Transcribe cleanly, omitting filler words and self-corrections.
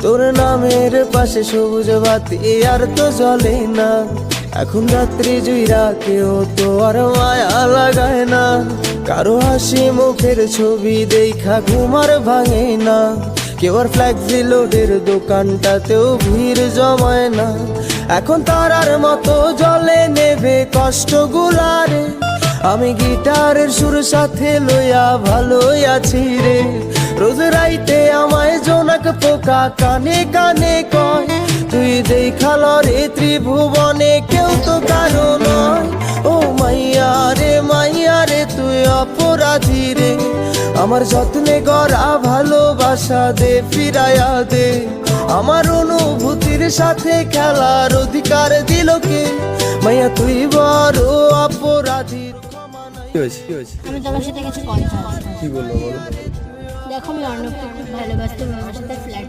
তোর নামের পাশে সবুজ বাতি আর তো জ্বলে না। এখন রাত্রি জুইরা কেউ তো আর মায়া লাগায় না। কারো হাসি মুখের ছবি দেখা ঘুমার ভাঙে না। কেউ আর ফ্ল্যাক্সি লোডের দোকানটাতেও ভিড় জমায় না। এখন তারার মতো জলে নেবে কষ্টগুলারে। আমি গিটারের সুর সাথে লইয়া ভালোই আছি রে। রোজ রাইতে আমায় জোনাক পোকা কানে কানে কয়, তুই দেখাল রে ত্রিভুবনে কেউ তো কারো নয়। ও মাইয়া রে তুই অপরাধী রে। আমার যত্নে গড়া ভালোবাসা দে ফিরাইয়া দে। আমার অনুভূতির সাথে খেলার অধিকার দিল কে? মাইয়া তুই বড় অপরাধী। আমি তোমার সাথে কিছু কথা আছে। কি বললো বলো? দেখো আমি অর্ণবকে খুব ভালোবাসতাম, আমার সাথে ফ্ল্যাট